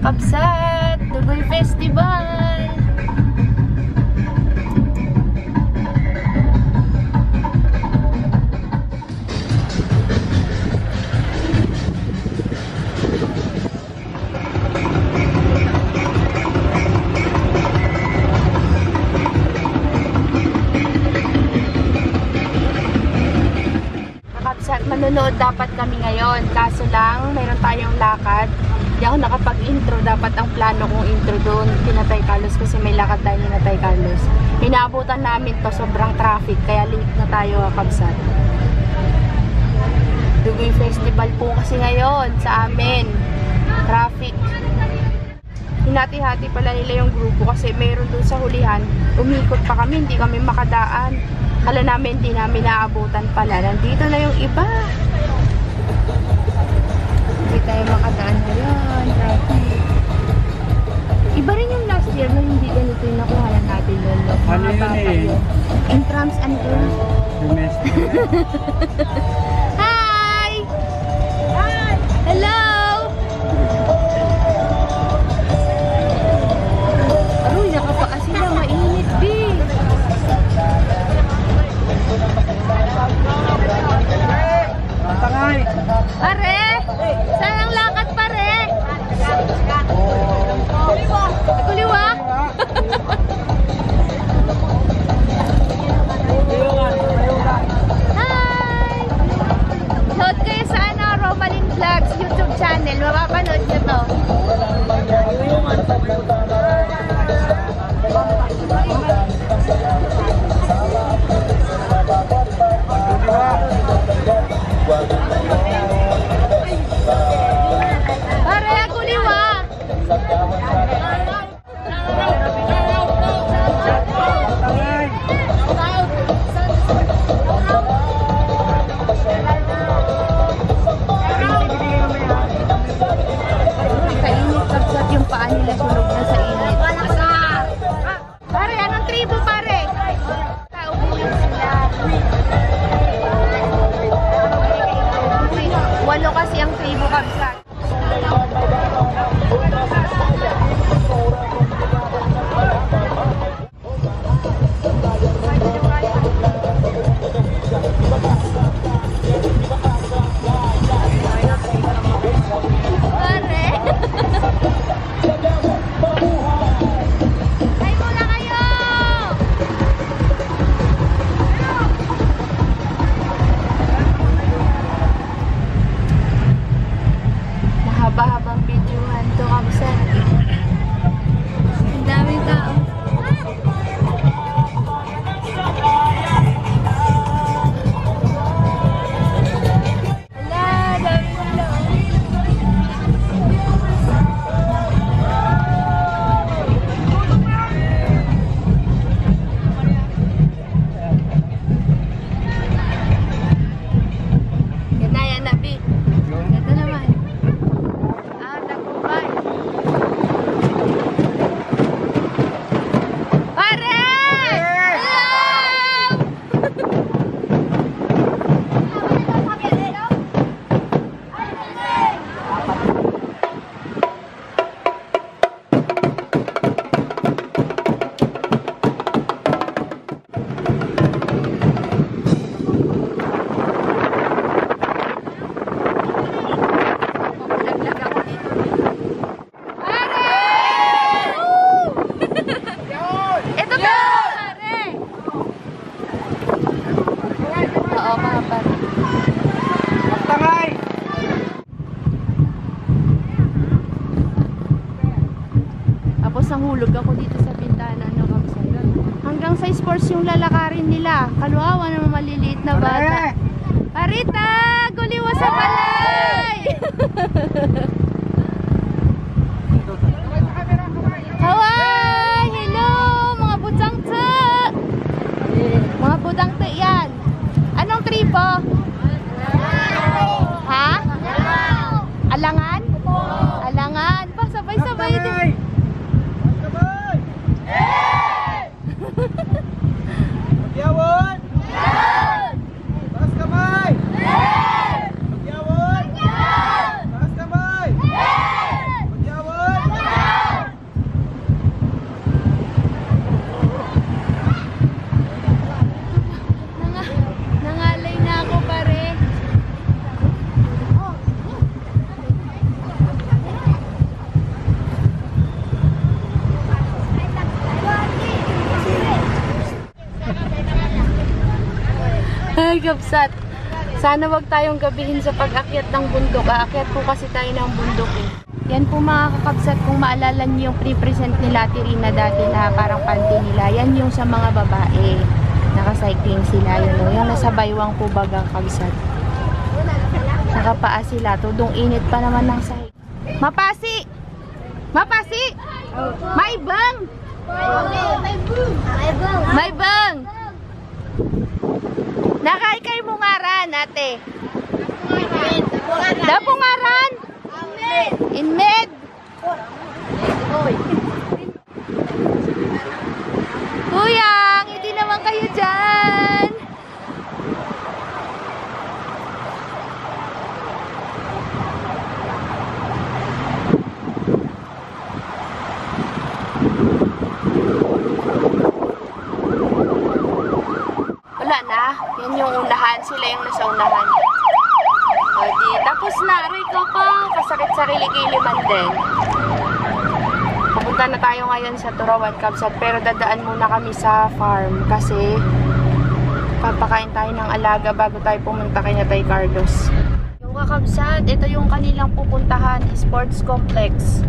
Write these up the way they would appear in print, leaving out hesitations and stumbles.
Kabsat, Dugoy Festival. Kabsat, manonood dapat kami ngayon. Kaso lang, mayroon tayong lakad. Hindi ako nakapag-intro. Dapat ang plano kong intro doon kina Tay Carlos kasi may lakad tayo ni Tay Carlos. Inaabutan namin to, sobrang traffic. Kaya late na tayo, Kabsat. Dugoy Festival po kasi ngayon sa amin. Traffic. Hinati-hati pala nila yung grupo kasi mayroon doon sa hulihan. Umikot pa kami, hindi kami makadaan. Kala namin, hindi namin naabutan pala. Nandito na yung iba. Hindi tayo makadaan ngayon. Traffic. Iba rin yung last year na hindi ganito yung nakuha natin doon. Ano yun eh? Entrance and doon. Domestic. Hi! Hi! Hello! Aroy, nakapaas sila. Mainit, B. Tangay! Pare! Saan ang lakad, pare? Kuliwa? Hi! Load kayo sa Romalyn Vlogs YouTube channel. Mapapanood nyo to. Pare, kuliwa! Kainit, Kabsat, yung paa nila sunog na sa init. Pare, anong tribo, pare? Ubuhin sila. 8 kasi ang tribo, Kabsat. Mahaba-habang videohan to, Kabsat. Ang daming tao. Hala, daming tao. Yan na, B. Ganda naman. Tapos nahulog ako dito sa bintana ng Kabsat. Hanggang sa sports yung lalakarin nila. Kaluawa naman maliliit na bata. Parita! Guliwa sa balay! Hawaii! Hello! Mga butangte! Mga butangte yan. Anong tribo? Ha? Alangan? Alangan? Pa, sabay-sabay din. Yawon! Taas kamay! Yawon! Taas kamay! Gabsat. Sana wag tayong gabihin sa pag-akyat ng bundok. Aakyat po kasi tayo ng bundok eh. Yan po mga kakabsat, kung maalala niyo yung pre-present nila Tirina dati na parang panty nila. Yan yung sa mga babae. Naka-cycling sila. Yun, oh. Yung nasa baywang po bagang kabsat. Nakapaa sila. Tudong init pa naman ng sahig. Mapasi! Mapasi! May bang! May bang! Nakaikay mo ngaran, ate. Dapungaran? Inmed. Kuyang, hindi naman kayo dyan. Wala na. Yan yung unahan. Sila yung nasa unahan. O di, tapos na. Aray ko pa. Kasakit sa kilikiliman din. Pupunta na tayo ngayon sa Turawan Kabsat. Pero dadaan muna kami sa farm. Kasi papakain tayo ng alaga bago tayo pumunta kay Natay Carlos. Yung kakabsat, ito yung kanilang pupuntahan. Sports Complex.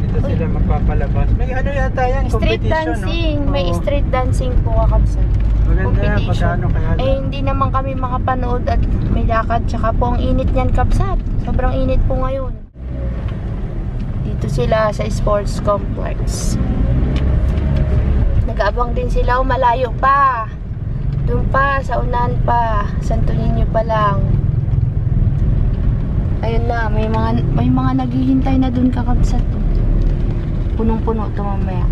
Dito sila magpapalabas. May ano yata yan? Street Competition, dancing. no? May Oo. street dancing po kakabsat. Maganda yan. Pagkano kaya Eh, hindi naman kami makapanood at may lakad. Tsaka po ang init niyan, kabsat. Sobrang init po ngayon. Dito sila sa sports complex. Nag-aabang din sila. O, malayo pa. Doon pa, sa unahan pa. Santo Niño pa lang. Ayun na, may mga naghihintay na doon kakabsat. Punong-puno ito mamaya.